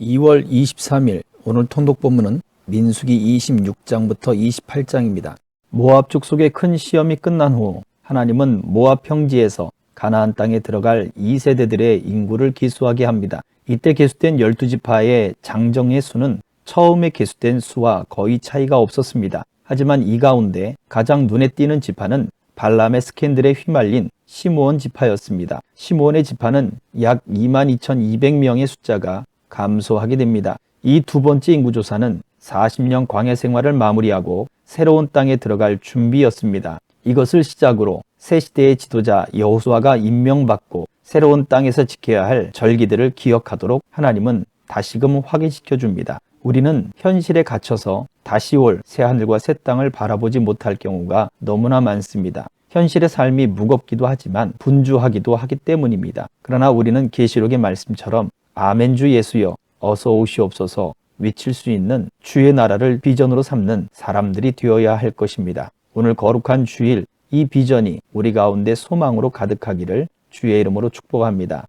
2월 23일 오늘 통독 본문은 민수기 26장부터 28장입니다. 모압 족속의 큰 시험이 끝난 후 하나님은 모압 평지에서 가나안 땅에 들어갈 2세대들의 인구를 계수하게 합니다. 이때 계수된 12지파의 장정의 수는 처음에 계수된 수와 거의 차이가 없었습니다. 하지만 이 가운데 가장 눈에 띄는 지파는 발람의 스캔들에 휘말린 시므온 지파였습니다. 시므온의 지파는 약 22,200명의 숫자가 감소하게 됩니다. 이 두 번째 인구조사는 40년 광야 생활을 마무리하고 새로운 땅에 들어갈 준비였습니다. 이것을 시작으로 새 시대의 지도자 여호수아가 임명받고 새로운 땅에서 지켜야 할 절기들을 기억하도록 하나님은 다시금 확인시켜 줍니다. 우리는 현실에 갇혀서 다시 올 새하늘과 새 땅을 바라보지 못할 경우가 너무나 많습니다. 현실의 삶이 무겁기도 하지만 분주하기도 하기 때문입니다. 그러나 우리는 계시록의 말씀처럼 아멘 주 예수여 어서 오시옵소서 외칠 수 있는 주의 나라를 비전으로 삼는 사람들이 되어야 할 것입니다. 오늘 거룩한 주일 이 비전이 우리 가운데 소망으로 가득하기를 주의 이름으로 축복합니다.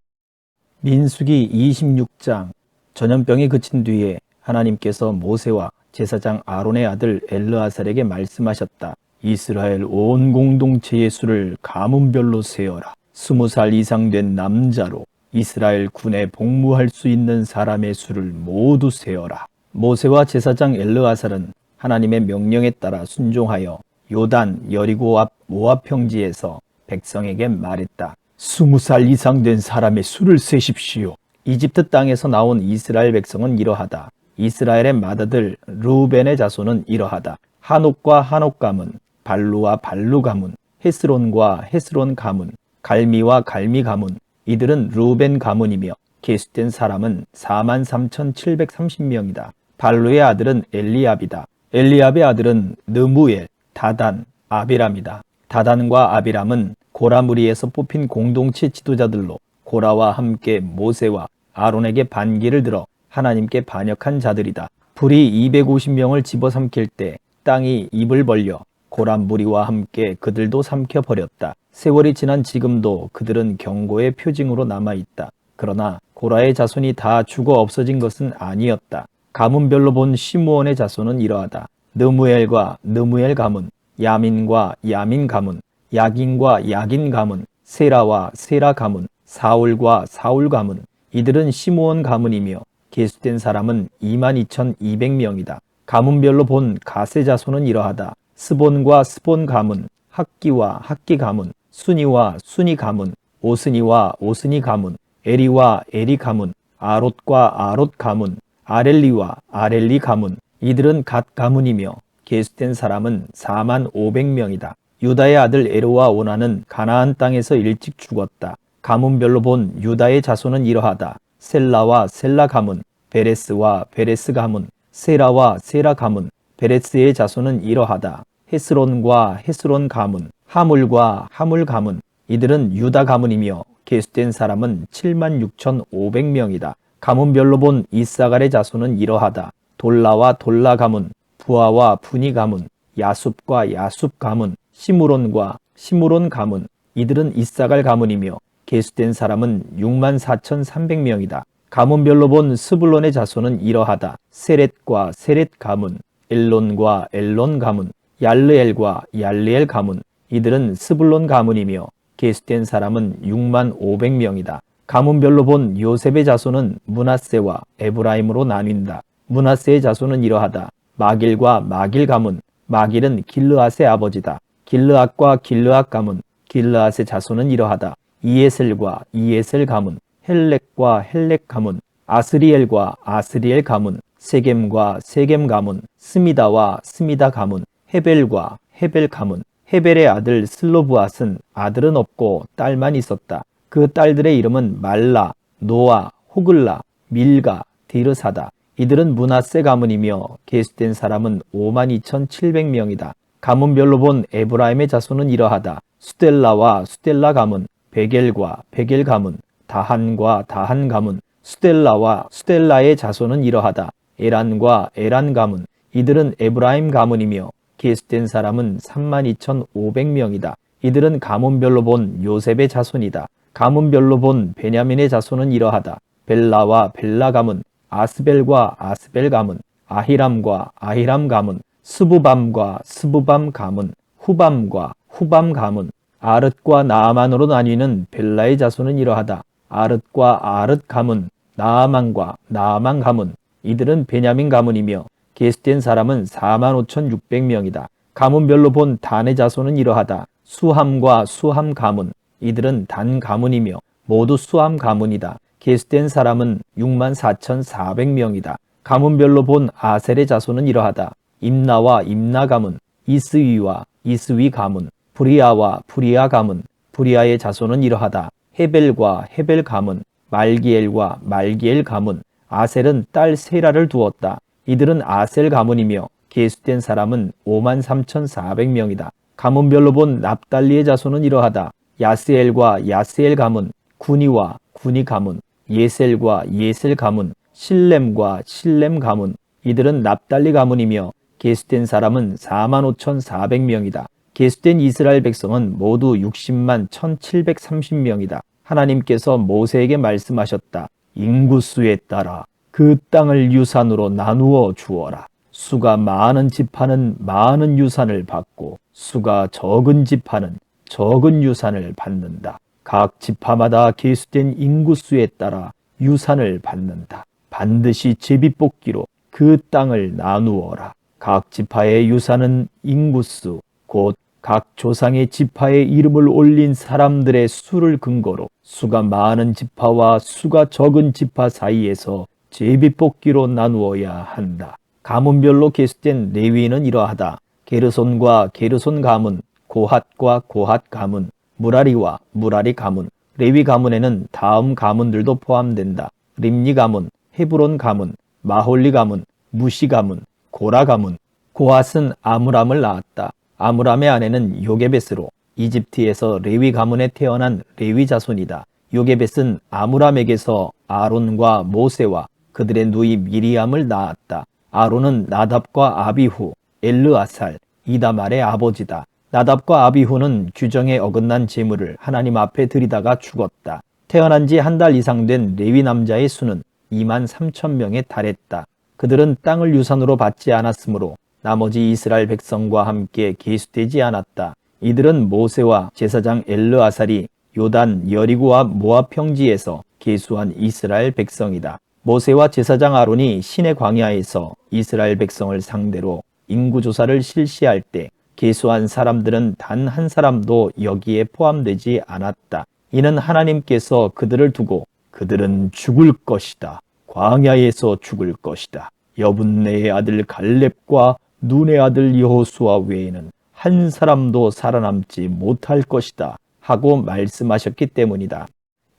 민수기 26장 전염병이 그친 뒤에 하나님께서 모세와 제사장 아론의 아들 엘르아살에게 말씀하셨다. 이스라엘 온 공동체의 수를 가문별로 세어라. 20살 이상 된 남자로 이스라엘 군에 복무할 수 있는 사람의 수를 모두 세어라. 모세와 제사장 엘르아살은 하나님의 명령에 따라 순종하여 요단 여리고 앞 모압 평지에서 백성에게 말했다. 20살 이상 된 사람의 수를 세십시오. 이집트 땅에서 나온 이스라엘 백성은 이러하다. 이스라엘의 맏아들 르우벤의 자손은 이러하다. 하녹과 하녹 가문, 발루와 발루 가문, 헤스론과 헤스론 가문, 갈미와 갈미 가문. 이들은 르우벤 가문이며 계수된 사람은 43,730명이다. 발루의 아들은 엘리압이다. 엘리압의 아들은 느무엘, 다단, 아비람이다. 다단과 아비람은 고라 무리에서 뽑힌 공동체 지도자들로 고라와 함께 모세와 아론에게 반기를 들어 하나님께 반역한 자들이다. 불이 250명을 집어삼킬 때 땅이 입을 벌려 고라 무리와 함께 그들도 삼켜버렸다. 세월이 지난 지금도 그들은 경고의 표징으로 남아있다. 그러나 고라의 자손이 다 죽어 없어진 것은 아니었다. 가문별로 본 시므온의 자손은 이러하다. 느무엘과 느무엘 가문, 야민과 야민 가문, 야긴과 야긴 가문, 세라와 세라 가문, 사울과 사울 가문. 이들은 시므온 가문이며 계수된 사람은 22,200명이다. 가문별로 본 가세 자손은 이러하다. 스본과 스본 가문, 학기와 학기 가문, 순이와 순이 가문, 오스니와 오스니 가문, 에리와 에리 가문, 아롯과 아롯 가문, 아렐리와 아렐리 가문. 이들은 갓 가문이며 계수된 사람은 45,000명이다. 유다의 아들 에로와 오나는 가나안 땅에서 일찍 죽었다. 가문별로 본 유다의 자손은 이러하다. 셀라와 셀라 가문, 베레스와 베레스 가문, 세라와 세라 가문. 베레스의 자손은 이러하다. 헤스론과 헤스론 가문, 하물과 하물 가문. 이들은 유다 가문이며 계수된 사람은 76,500명이다. 가문별로 본 이사갈의 자손은 이러하다. 돌라와 돌라 가문, 부하와 분이 가문, 야숲과 야숲 가문, 시므론과 시므론 가문. 이들은 이사갈 가문이며 계수된 사람은 64,300명이다. 가문별로 본 스불론의 자손은 이러하다. 세렛과 세렛 가문, 엘론과 엘론 가문, 얄르엘과 얄르엘 가문. 이들은 스불론 가문이며 계수된 사람은 65,000명이다. 가문별로 본 요셉의 자손은 므낫세와 에브라임으로 나뉜다. 므낫세의 자손은 이러하다. 마길과 마길 가문, 마길은 길르앗의 아버지다. 길르앗과 길르앗 가문, 길르앗의 자손은 이러하다. 이에셀과 이에셀 가문, 헬렉과 헬렉 가문, 아스리엘과 아스리엘 가문, 세겜과 세겜 가문, 스미다와 스미다 가문, 헤벨과 헤벨 가문. 헤벨의 아들 슬로브앗은 아들은 없고 딸만 있었다. 그 딸들의 이름은 말라, 노아, 호글라, 밀가, 디르사다. 이들은 므낫세 가문이며 계수된 사람은 52,700명이다. 가문별로 본 에브라임의 자손은 이러하다. 수델라와 수델라 가문, 베겔과 베겔 가문, 다한과 다한 가문. 수델라와 수델라의 자손은 이러하다. 에란과 에란 가문. 이들은 에브라임 가문이며 계수된 사람은 32,500명이다. 이들은 가문별로 본 요셉의 자손이다. 가문별로 본 베냐민의 자손은 이러하다. 벨라와 벨라 가문, 아스벨과 아스벨 가문, 아히람과 아히람 가문, 스부밤과 스부밤 가문, 후밤과 후밤 가문. 아릇과 나아만으로 나뉘는 벨라의 자손은 이러하다. 아릇과 아릇 가문, 나아만과 나아만 가문. 이들은 베냐민 가문이며 계수된 사람은 45,600명이다. 가문별로 본 단의 자손은 이러하다. 수함과 수함 가문. 이들은 단 가문이며 모두 수함 가문이다. 계수된 사람은 64,400명이다. 가문별로 본 아셀의 자손은 이러하다. 임나와 임나 가문, 이스위와 이스위 가문, 브리아와 브리아 가문. 브리아의 자손은 이러하다. 헤벨과 헤벨 가문, 말기엘과 말기엘 가문. 아셀은 딸 세라를 두었다. 이들은 아셀 가문이며 계수된 사람은 53,400명이다. 가문별로 본 납달리의 자손은 이러하다. 야스엘과 야스엘 가문, 구니와 구니 가문, 예셀과 예셀 가문, 실렘과 실렘 가문. 이들은 납달리 가문이며 계수된 사람은 45,400명이다. 계수된 이스라엘 백성은 모두 60만 1,730명이다. 하나님께서 모세에게 말씀하셨다. 인구수에 따라 그 땅을 유산으로 나누어 주어라. 수가 많은 지파는 많은 유산을 받고 수가 적은 지파는 적은 유산을 받는다. 각 지파마다 계수된 인구수에 따라 유산을 받는다. 반드시 제비뽑기로 그 땅을 나누어라. 각 지파의 유산은 인구수, 곧 각 조상의 지파의 이름을 올린 사람들의 수를 근거로 수가 많은 지파와 수가 적은 지파 사이에서 제비뽑기로 나누어야 한다. 가문별로 계수된 레위인은 이러하다. 게르손과 게르손 가문, 고핫과 고핫 가문, 무라리와 무라리 가문. 레위 가문에는 다음 가문들도 포함된다. 림니 가문, 헤브론 가문, 마홀리 가문, 무시 가문, 고라 가문. 고핫은 아므람을 낳았다. 아므람의 아내는 요게벳으로 이집트에서 레위 가문에 태어난 레위 자손이다. 요게벳은 아므람에게서 아론과 모세와 그들의 누이 미리암을 낳았다. 아론은 나답과 아비후, 엘르아살, 이다말의 아버지다. 나답과 아비후는 규정에 어긋난 제물을 하나님 앞에 드리다가 죽었다. 태어난 지 한 달 이상 된 레위 남자의 수는 23,000명에 달했다. 그들은 땅을 유산으로 받지 않았으므로 나머지 이스라엘 백성과 함께 계수되지 않았다. 이들은 모세와 제사장 엘르아살이 요단 여리고와 모압 평지에서 계수한 이스라엘 백성이다. 모세와 제사장 아론이 시내 광야에서 이스라엘 백성을 상대로 인구조사를 실시할 때 계수한 사람들은 단 한 사람도 여기에 포함되지 않았다. 이는 하나님께서 그들을 두고 그들은 죽을 것이다. 광야에서 죽을 것이다. 여분네의 아들 갈렙과 눈의 아들 여호수아 외에는 한 사람도 살아남지 못할 것이다 하고 말씀하셨기 때문이다.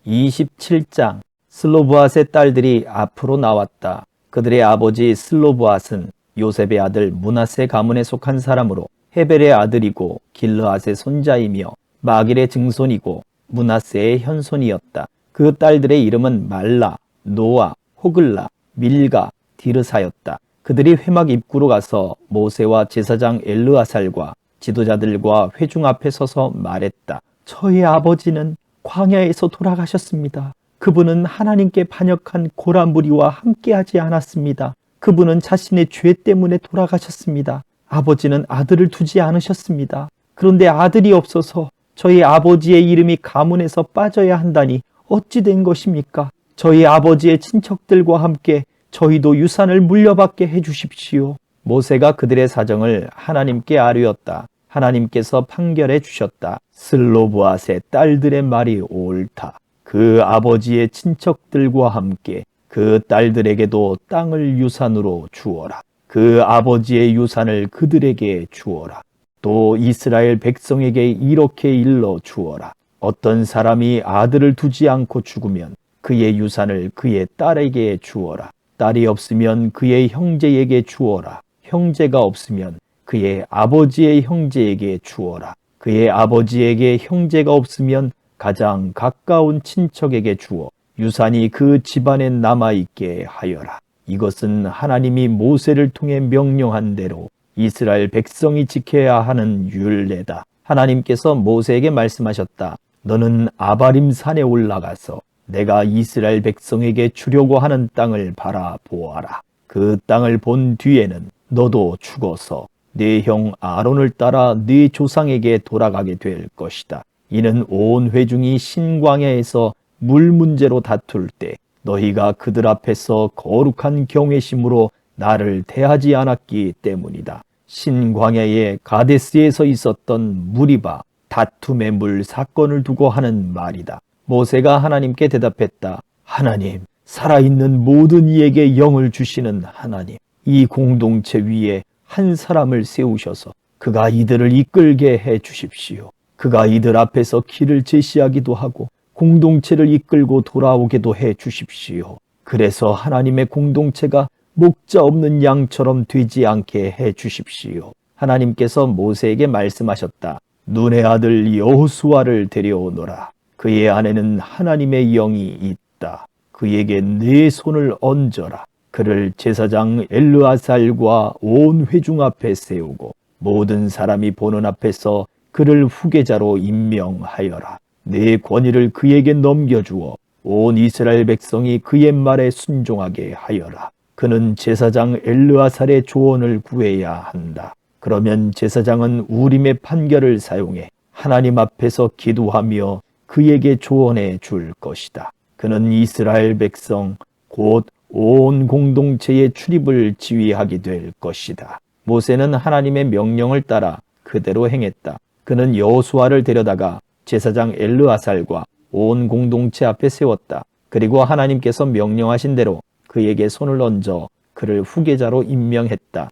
27장 슬로브앗의 딸들이 앞으로 나왔다. 그들의 아버지 슬로브앗은 요셉의 아들 므낫세 가문에 속한 사람으로 헤벨의 아들이고 길르앗의 손자이며 마길의 증손이고 므낫세의 현손이었다. 그 딸들의 이름은 말라, 노아, 호글라, 밀가, 디르사였다. 그들이 회막 입구로 가서 모세와 제사장 엘르아살과 지도자들과 회중 앞에 서서 말했다. 저희 아버지는 광야에서 돌아가셨습니다. 그분은 하나님께 반역한 고라 무리와 함께하지 않았습니다. 그분은 자신의 죄 때문에 돌아가셨습니다. 아버지는 아들을 두지 않으셨습니다. 그런데 아들이 없어서 저희 아버지의 이름이 가문에서 빠져야 한다니 어찌 된 것입니까? 저희 아버지의 친척들과 함께 저희도 유산을 물려받게 해주십시오. 모세가 그들의 사정을 하나님께 아뢰었다. 하나님께서 판결해 주셨다. 슬로브앗의 딸들의 말이 옳다. 그 아버지의 친척들과 함께 그 딸들에게도 땅을 유산으로 주어라. 그 아버지의 유산을 그들에게 주어라. 또 이스라엘 백성에게 이렇게 일러 주어라. 어떤 사람이 아들을 두지 않고 죽으면 그의 유산을 그의 딸에게 주어라. 딸이 없으면 그의 형제에게 주어라. 형제가 없으면 그의 아버지의 형제에게 주어라. 그의 아버지에게 형제가 없으면 가장 가까운 친척에게 주어 유산이 그 집안에 남아있게 하여라. 이것은 하나님이 모세를 통해 명령한 대로 이스라엘 백성이 지켜야 하는 율례다. 하나님께서 모세에게 말씀하셨다. 너는 아바림 산에 올라가서 내가 이스라엘 백성에게 주려고 하는 땅을 바라보아라. 그 땅을 본 뒤에는 너도 죽어서 네 형 아론을 따라 네 조상에게 돌아가게 될 것이다. 이는 온 회중이 신광야에서 물 문제로 다툴 때 너희가 그들 앞에서 거룩한 경외심으로 나를 대하지 않았기 때문이다. 신광야의 가데스에서 있었던 무리바 다툼의 물 사건을 두고 하는 말이다. 모세가 하나님께 대답했다. 하나님, 살아있는 모든 이에게 영을 주시는 하나님, 이 공동체 위에 한 사람을 세우셔서 그가 이들을 이끌게 해 주십시오. 그가 이들 앞에서 길을 제시하기도 하고 공동체를 이끌고 돌아오게도 해 주십시오. 그래서 하나님의 공동체가 목자 없는 양처럼 되지 않게 해 주십시오. 하나님께서 모세에게 말씀하셨다. 눈의 아들 여호수아를 데려오너라. 그의 안에는 하나님의 영이 있다. 그에게 네 손을 얹어라. 그를 제사장 엘르아살과 온 회중 앞에 세우고 모든 사람이 보는 앞에서 그를 후계자로 임명하여라. 네 권위를 그에게 넘겨주어 온 이스라엘 백성이 그의 말에 순종하게 하여라. 그는 제사장 엘르아살의 조언을 구해야 한다. 그러면 제사장은 우림의 판결을 사용해 하나님 앞에서 기도하며 그에게 조언해 줄 것이다. 그는 이스라엘 백성 곧 온 공동체의 출입을 지휘하게 될 것이다. 모세는 하나님의 명령을 따라 그대로 행했다. 그는 여호수아를 데려다가 제사장 엘르아살과 온 공동체 앞에 세웠다. 그리고 하나님께서 명령하신 대로 그에게 손을 얹어 그를 후계자로 임명했다.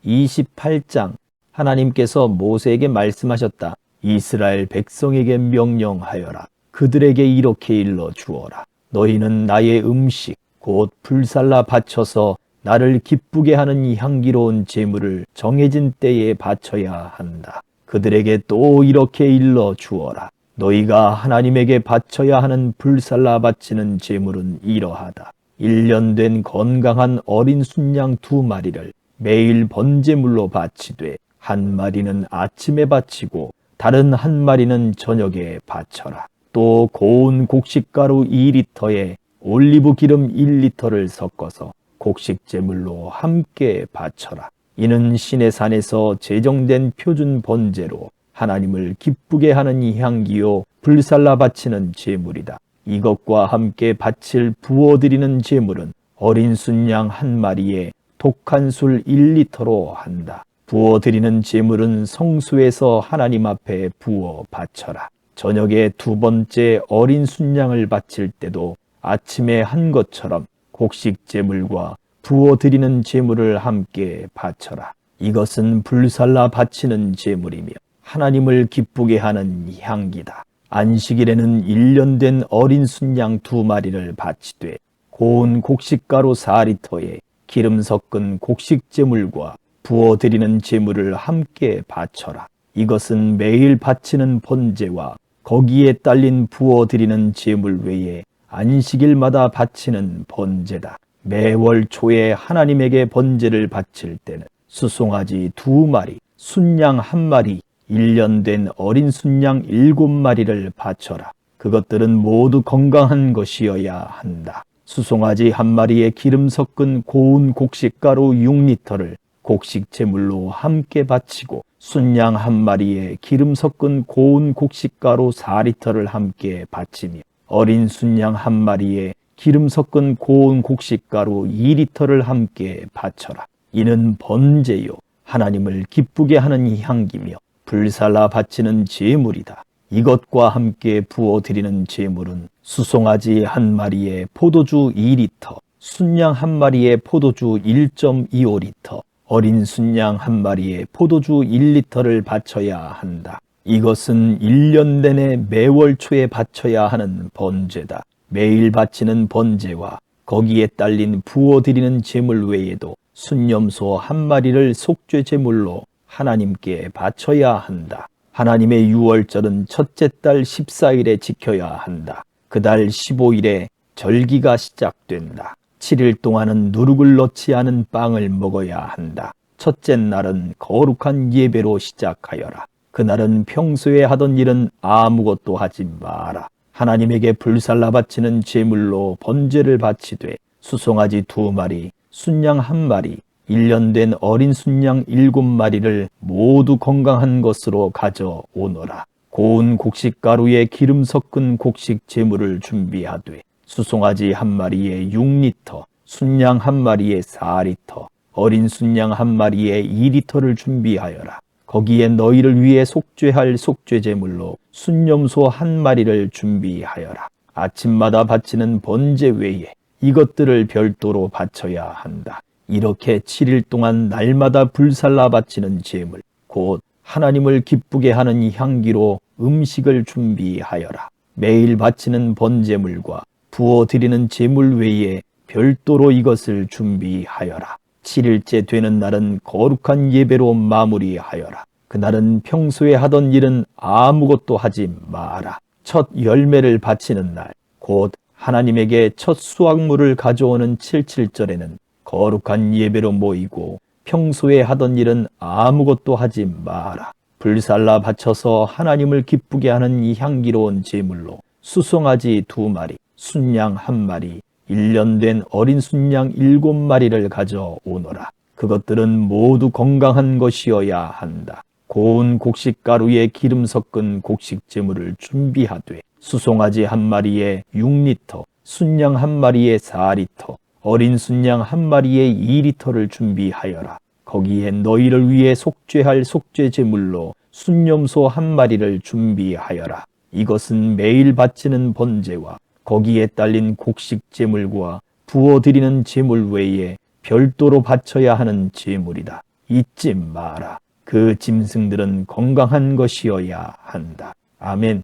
28장 하나님께서 모세에게 말씀하셨다. 이스라엘 백성에게 명령하여라. 그들에게 이렇게 일러 주어라. 너희는 나의 음식 곧 불살라 바쳐서 나를 기쁘게 하는 이 향기로운 제물을 정해진 때에 바쳐야 한다. 그들에게 또 이렇게 일러 주어라. 너희가 하나님에게 바쳐야 하는 불살라 바치는 제물은 이러하다. 1년 된 건강한 어린 순양 2마리를 매일 번제물로 바치되 한 마리는 아침에 바치고 다른 한 마리는 저녁에 바쳐라. 또 고운 곡식가루 2리터에 올리브 기름 1리터를 섞어서 곡식제물로 함께 바쳐라. 이는 신의 산에서 제정된 표준 번제로 하나님을 기쁘게 하는 이 향기요 불살라 바치는 제물이다. 이것과 함께 바칠 부어드리는 제물은 어린 순양 한 마리에 독한 술 1리터로 한다. 부어드리는 제물은 성수에서 하나님 앞에 부어 바쳐라. 저녁에 2번째 어린 순양을 바칠 때도 아침에 한 것처럼 곡식 제물과 부어드리는 제물을 함께 바쳐라. 이것은 불살라 바치는 제물이며 하나님을 기쁘게 하는 향기다. 안식일에는 1년 된 어린 순양 2마리를 바치되 고운 곡식가루 4리터에 기름 섞은 곡식 제물과 부어드리는 제물을 함께 바쳐라. 이것은 매일 바치는 번제와 거기에 딸린 부어드리는 제물 외에 안식일마다 바치는 번제다. 매월 초에 하나님에게 번제를 바칠 때는 수송아지 2마리, 순양 1마리, 1년 된 어린 순양 7마리를 바쳐라. 그것들은 모두 건강한 것이어야 한다. 수송아지 1마리에 기름 섞은 고운 곡식가루 6리터를 곡식 제물로 함께 바치고 순양 1마리에 기름 섞은 고운 곡식가루 4리터를 함께 바치며 어린 순양 1마리에 기름 섞은 고운 곡식가루 2리터를 함께 바쳐라. 이는 번제요 하나님을 기쁘게 하는 이 향기며 불살라 바치는 제물이다. 이것과 함께 부어드리는 제물은 수송아지 1마리에 포도주 2리터, 순양 1마리에 포도주 1.25리터, 어린 순양 1마리에 포도주 1리터를 바쳐야 한다. 이것은 1년 내내 매월 초에 바쳐야 하는 번제다. 매일 바치는 번제와 거기에 딸린 부어드리는 제물 외에도 순염소 1마리를 속죄 제물로 하나님께 바쳐야 한다. 하나님의 유월절은 첫째 달 14일에 지켜야 한다. 그 달 15일에 절기가 시작된다. 7일 동안은 누룩을 넣지 않은 빵을 먹어야 한다. 첫째 날은 거룩한 예배로 시작하여라. 그날은 평소에 하던 일은 아무것도 하지 마라. 하나님에게 불살라 바치는 제물로 번제를 바치되 수송아지 2마리, 순양 1마리, 1년 된 어린 순양 7마리를 모두 건강한 것으로 가져오너라. 고운 곡식가루에 기름 섞은 곡식 제물을 준비하되 수송아지 1마리에 6리터, 순양 1마리에 4리터, 어린 순양 1마리에 2리터를 준비하여라. 거기에 너희를 위해 속죄할 속죄제물로 순염소 1마리를 준비하여라. 아침마다 바치는 번제 외에 이것들을 별도로 바쳐야 한다. 이렇게 7일 동안 날마다 불살라 바치는 제물, 곧 하나님을 기쁘게 하는 향기로 음식을 준비하여라. 매일 바치는 번제물과 부어드리는 제물 외에 별도로 이것을 준비하여라. 7일째 되는 날은 거룩한 예배로 마무리하여라. 그날은 평소에 하던 일은 아무것도 하지 마라. 첫 열매를 바치는 날, 곧 하나님에게 첫 수확물을 가져오는 77절에는 거룩한 예배로 모이고 평소에 하던 일은 아무것도 하지 마라. 불살라 바쳐서 하나님을 기쁘게 하는 이 향기로운 제물로 수송아지 2마리, 순양 1마리, 1년 된 어린 순양 7마리를 가져오너라. 그것들은 모두 건강한 것이어야 한다. 고운 곡식가루에 기름 섞은 곡식제물을 준비하되 수송아지 1마리에 6리터, 순양 1마리에 4리터, 어린 순양 1마리에 2리터를 준비하여라. 거기에 너희를 위해 속죄할 속죄제물로 순염소 1마리를 준비하여라. 이것은 매일 바치는 번제와 거기에 딸린 곡식제물과 부어드리는 제물 외에 별도로 바쳐야 하는 제물이다. 잊지 마라. 그 짐승들은 건강한 것이어야 한다. 아멘.